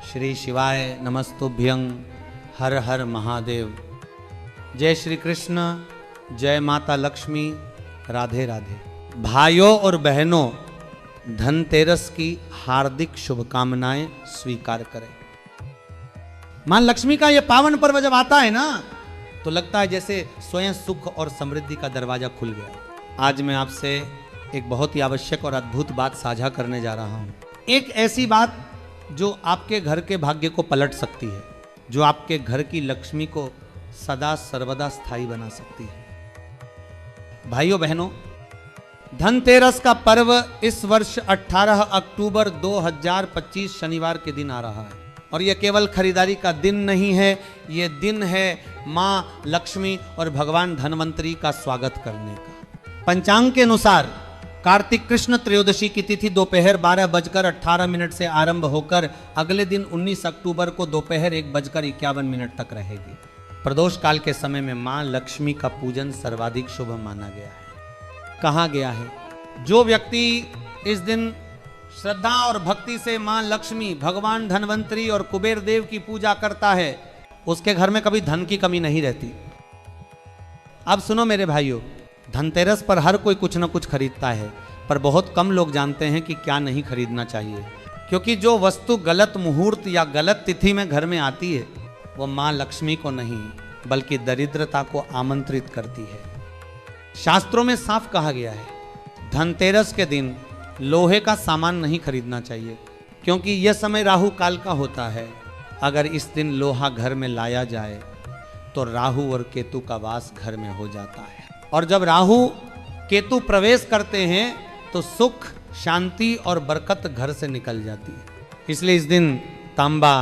श्री शिवाय नमस्तुभ्यं। हर हर महादेव। जय श्री कृष्ण, जय माता लक्ष्मी, राधे राधे। भाइयों और बहनों, धनतेरस की हार्दिक शुभकामनाएं स्वीकार करें। मां लक्ष्मी का यह पावन पर्व जब आता है ना, तो लगता है जैसे स्वयं सुख और समृद्धि का दरवाजा खुल गया। आज मैं आपसे एक बहुत ही आवश्यक और अद्भुत बात साझा करने जा रहा हूं। एक ऐसी बात जो आपके घर के भाग्य को पलट सकती है, जो आपके घर की लक्ष्मी को सदा सर्वदा स्थायी बना सकती है। भाइयों बहनों, धनतेरस का पर्व इस वर्ष 18 अक्टूबर 2025 शनिवार के दिन आ रहा है। और यह केवल खरीदारी का दिन नहीं है, यह दिन है मां लक्ष्मी और भगवान धनवंतरी का स्वागत करने का। पंचांग के अनुसार कार्तिक कृष्ण त्रयोदशी की तिथि दोपहर 12:18 से आरंभ होकर अगले दिन 19 अक्टूबर को दोपहर 1:51 तक रहेगी। प्रदोष काल के समय में मां लक्ष्मी का पूजन सर्वाधिक शुभ माना गया है। कहा गया है, जो व्यक्ति इस दिन श्रद्धा और भक्ति से मां लक्ष्मी, भगवान धनवंतरी और कुबेर देव की पूजा करता है, उसके घर में कभी धन की कमी नहीं रहती। अब सुनो मेरे भाइयों, धनतेरस पर हर कोई कुछ न कुछ खरीदता है, पर बहुत कम लोग जानते हैं कि क्या नहीं खरीदना चाहिए। क्योंकि जो वस्तु गलत मुहूर्त या गलत तिथि में घर में आती है, वो मां लक्ष्मी को नहीं बल्कि दरिद्रता को आमंत्रित करती है। शास्त्रों में साफ कहा गया है, धनतेरस के दिन लोहे का सामान नहीं खरीदना चाहिए, क्योंकि यह समय राहु काल का होता है। अगर इस दिन लोहा घर में लाया जाए तो राहु और केतु का वास घर में हो जाता है, और जब राहु केतु प्रवेश करते हैं तो सुख, शांति और बरकत घर से निकल जाती है। इसलिए इस दिन तांबा,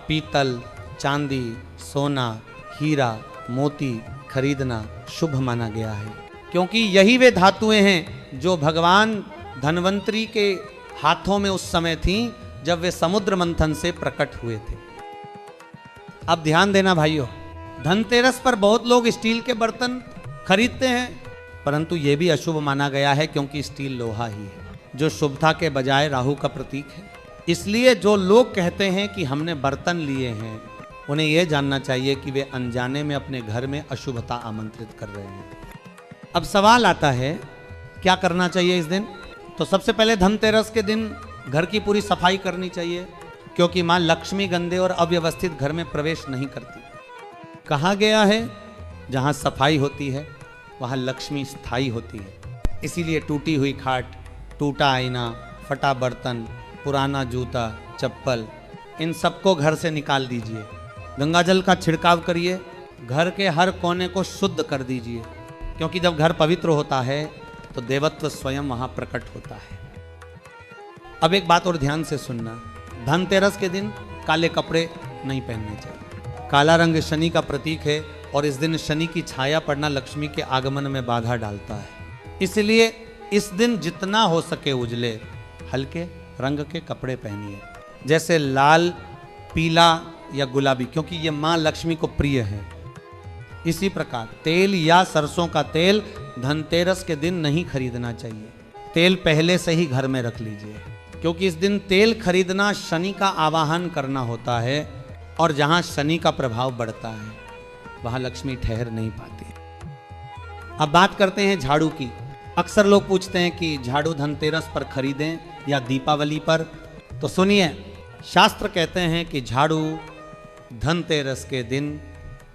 पीतल, चांदी, सोना, हीरा, मोती खरीदना शुभ माना गया है, क्योंकि यही वे धातुएं हैं जो भगवान धनवंतरी के हाथों में उस समय थीं जब वे समुद्र मंथन से प्रकट हुए थे। अब ध्यान देना भाइयों, धनतेरस पर बहुत लोग स्टील के बर्तन खरीदते हैं, परंतु यह भी अशुभ माना गया है, क्योंकि स्टील लोहा ही है जो शुभता के बजाय राहु का प्रतीक है। इसलिए जो लोग कहते हैं कि हमने बर्तन लिए हैं, उन्हें यह जानना चाहिए कि वे अनजाने में अपने घर में अशुभता आमंत्रित कर रहे हैं। अब सवाल आता है, क्या करना चाहिए इस दिन? तो सबसे पहले धनतेरस के दिन घर की पूरी सफाई करनी चाहिए, क्योंकि मां लक्ष्मी गंदे और अव्यवस्थित घर में प्रवेश नहीं करती। कहा गया है, जहां सफाई होती है वहां लक्ष्मी स्थायी होती है। इसीलिए टूटी हुई खाट, टूटा आईना, फटा बर्तन, पुराना जूता, चप्पल, इन सबको घर से निकाल दीजिए। गंगाजल का छिड़काव करिए, घर के हर कोने को शुद्ध कर दीजिए, क्योंकि जब घर पवित्र होता है तो देवत्व स्वयं वहां प्रकट होता है। अब एक बात और ध्यान से सुनना, धनतेरस के दिन काले कपड़े नहीं पहनने चाहिए। काला रंग शनि का प्रतीक है, और इस दिन शनि की छाया पड़ना लक्ष्मी के आगमन में बाधा डालता है। इसलिए इस दिन जितना हो सके उजले, हल्के रंग के कपड़े पहनिए, जैसे लाल, पीला या गुलाबी, क्योंकि ये मां लक्ष्मी को प्रिय है। इसी प्रकार तेल या सरसों का तेल धनतेरस के दिन नहीं खरीदना चाहिए। तेल पहले से ही घर में रख लीजिए, क्योंकि इस दिन तेल खरीदना शनि का आवाहन करना होता है, और जहां शनि का प्रभाव बढ़ता है वहां लक्ष्मी ठहर नहीं पाती। अब बात करते हैं झाड़ू की। अक्सर लोग पूछते हैं कि झाड़ू धनतेरस पर खरीदें या दीपावली पर। तो सुनिए, शास्त्र कहते हैं कि झाड़ू धनतेरस के दिन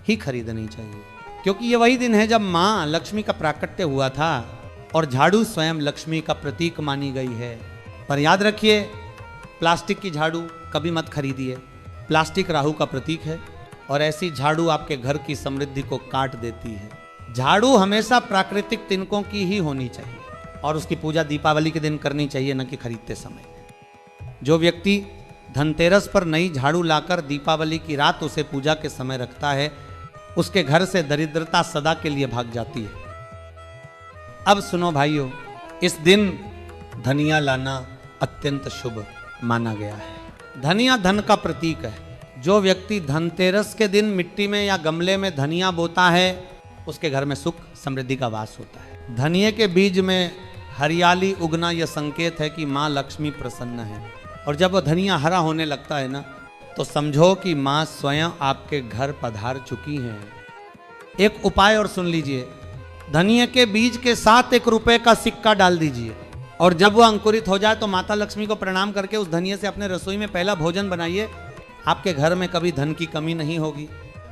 ही खरीदनी चाहिए, क्योंकि ये वही दिन है जब मां लक्ष्मी का प्राकट्य हुआ था, और झाड़ू स्वयं लक्ष्मी का प्रतीक मानी गई है। पर याद रखिए, प्लास्टिक की झाड़ू कभी मत खरीदिए। प्लास्टिक राहु का प्रतीक है, और ऐसी झाड़ू आपके घर की समृद्धि को काट देती है। झाड़ू हमेशा प्राकृतिक तिनकों की ही होनी चाहिए, और उसकी पूजा दीपावली के दिन करनी चाहिए, न कि खरीदते समय। जो व्यक्ति धनतेरस पर नई झाड़ू लाकर दीपावली की रात उसे पूजा के समय रखता है, उसके घर से दरिद्रता सदा के लिए भाग जाती है। अब सुनो भाइयों, इस दिन धनिया लाना अत्यंत शुभ माना गया है। धनिया धन का प्रतीक है। जो व्यक्ति धनतेरस के दिन मिट्टी में या गमले में धनिया बोता है, उसके घर में सुख समृद्धि का वास होता है। धनिये के बीज में हरियाली उगना यह संकेत है कि माँ लक्ष्मी प्रसन्न है। और जब वह धनिया हरा होने लगता है ना, तो समझो कि माँ स्वयं आपके घर पधार चुकी हैं। एक उपाय और सुन लीजिए, धनिये के बीज के साथ 1 रुपए का सिक्का डाल दीजिए और जब वह अंकुरित हो जाए तो माता लक्ष्मी को प्रणाम करके उस धनिये से अपने रसोई में पहला भोजन बनाइए। आपके घर में कभी धन की कमी नहीं होगी।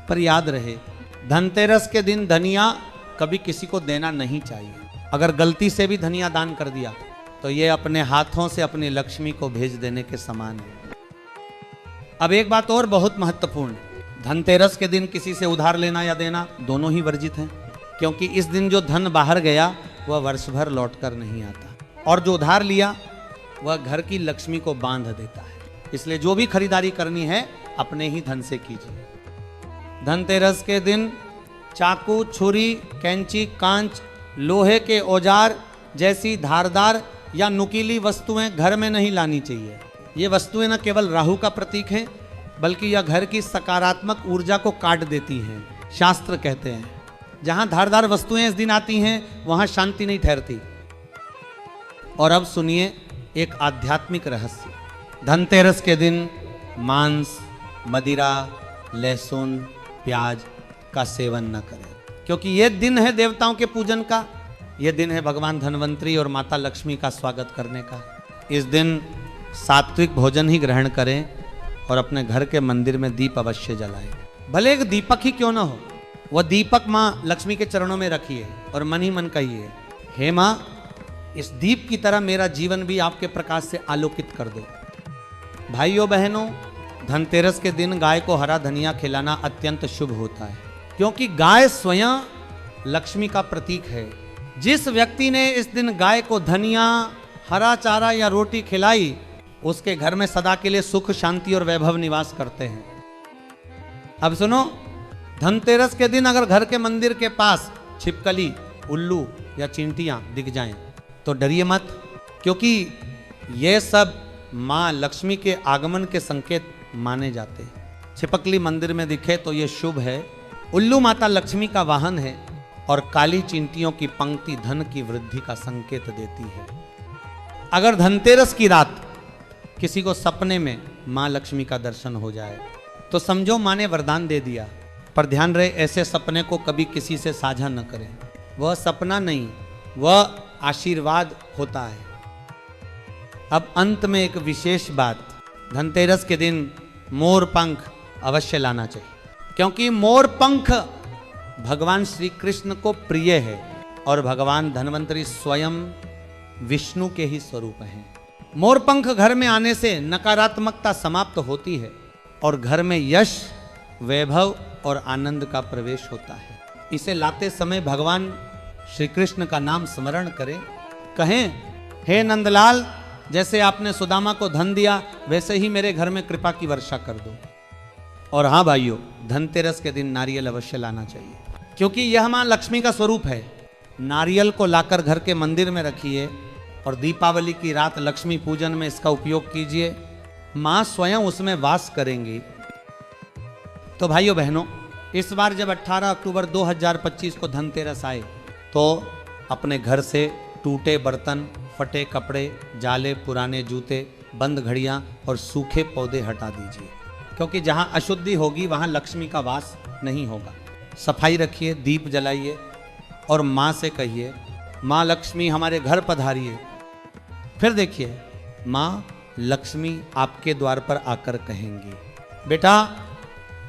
पर याद रहे, धनतेरस के दिन धनिया कभी किसी को देना नहीं चाहिए। अगर गलती से भी धनिया दान कर दिया तो ये अपने हाथों से अपनी लक्ष्मी को भेज देने के समान है। अब एक बात और बहुत महत्वपूर्ण, धनतेरस के दिन किसी से उधार लेना या देना दोनों ही वर्जित हैं, क्योंकि इस दिन जो धन बाहर गया वह वर्ष भर लौट कर नहीं आता और जो उधार लिया वह घर की लक्ष्मी को बांध देता है। इसलिए जो भी खरीदारी करनी है अपने ही धन से कीजिए। धनतेरस के दिन चाकू, छुरी, कैंची, कांच, लोहे के औजार जैसी धारदार या नुकीली वस्तुएं घर में नहीं लानी चाहिए। ये वस्तुएं न केवल राहु का प्रतीक हैं बल्कि यह घर की सकारात्मक ऊर्जा को काट देती हैं। शास्त्र कहते हैं जहां धारदार वस्तुएं इस दिन आती हैं वहां शांति नहीं ठहरती। और अब सुनिए एक आध्यात्मिक रहस्य। धनतेरस के दिन मांस, मदिरा, लहसुन, प्याज का सेवन न करें, क्योंकि यह दिन है देवताओं के पूजन का। यह दिन है भगवान धनवंतरी और माता लक्ष्मी का स्वागत करने का। इस दिन सात्विक भोजन ही ग्रहण करें और अपने घर के मंदिर में दीप अवश्य जलाएं। भले एक दीपक ही क्यों ना हो, वह दीपक माँ लक्ष्मी के चरणों में रखिए और मन ही मन कहिए, हे माँ, इस दीप की तरह मेरा जीवन भी आपके प्रकाश से आलोकित कर दो। भाइयों बहनों, धनतेरस के दिन गाय को हरा धनिया खिलाना अत्यंत शुभ होता है, क्योंकि गाय स्वयं लक्ष्मी का प्रतीक है। जिस व्यक्ति ने इस दिन गाय को धनिया, हरा चारा या रोटी खिलाई उसके घर में सदा के लिए सुख, शांति और वैभव निवास करते हैं। अब सुनो, धनतेरस के दिन अगर घर के मंदिर के पास छिपकली, उल्लू या चींटियां दिख जाएं तो डरिए मत, क्योंकि ये सब माँ लक्ष्मी के आगमन के संकेत माने जाते हैं। छिपकली मंदिर में दिखे तो ये शुभ है। उल्लू माता लक्ष्मी का वाहन है और काली चींटियों की पंक्ति धन की वृद्धि का संकेत देती है। अगर धनतेरस की रात किसी को सपने में माँ लक्ष्मी का दर्शन हो जाए तो समझो माँ ने वरदान दे दिया। पर ध्यान रहे, ऐसे सपने को कभी किसी से साझा न करें। वह सपना नहीं, वह आशीर्वाद होता है। अब अंत में एक विशेष बात, धनतेरस के दिन मोर पंख अवश्य लाना चाहिए, क्योंकि मोर पंख भगवान श्री कृष्ण को प्रिय है और भगवान धनवंतरी स्वयं विष्णु के ही स्वरूप हैं। मोर पंख घर में आने से नकारात्मकता समाप्त होती है और घर में यश, वैभव और आनंद का प्रवेश होता है। इसे लाते समय भगवान श्री कृष्ण का नाम स्मरण करें, कहें, हे नंदलाल, जैसे आपने सुदामा को धन दिया वैसे ही मेरे घर में कृपा की वर्षा कर दो। और हाँ भाइयों, धनतेरस के दिन नारियल अवश्य लाना चाहिए, क्योंकि यह मां लक्ष्मी का स्वरूप है। नारियल को लाकर घर के मंदिर में रखिए और दीपावली की रात लक्ष्मी पूजन में इसका उपयोग कीजिए। मां स्वयं उसमें वास करेंगी। तो भाइयों बहनों, इस बार जब 18 अक्टूबर 2025 को धनतेरस आए तो अपने घर से टूटे बर्तन, फटे कपड़े, जाले, पुराने जूते, बंद घड़ियां और सूखे पौधे हटा दीजिए, क्योंकि जहां अशुद्धि होगी वहां लक्ष्मी का वास नहीं होगा। सफाई रखिए, दीप जलाइए और माँ से कहिए, माँ लक्ष्मी हमारे घर पधारिए। फिर देखिए, माँ लक्ष्मी आपके द्वार पर आकर कहेंगी, बेटा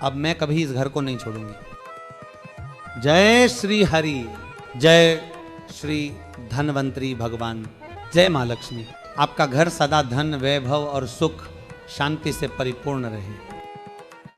अब मैं कभी इस घर को नहीं छोड़ूंगी। जय श्री हरि, जय श्री धनवंतरी भगवान, जय माँ लक्ष्मी। आपका घर सदा धन, वैभव और सुख, शांति से परिपूर्ण रहे।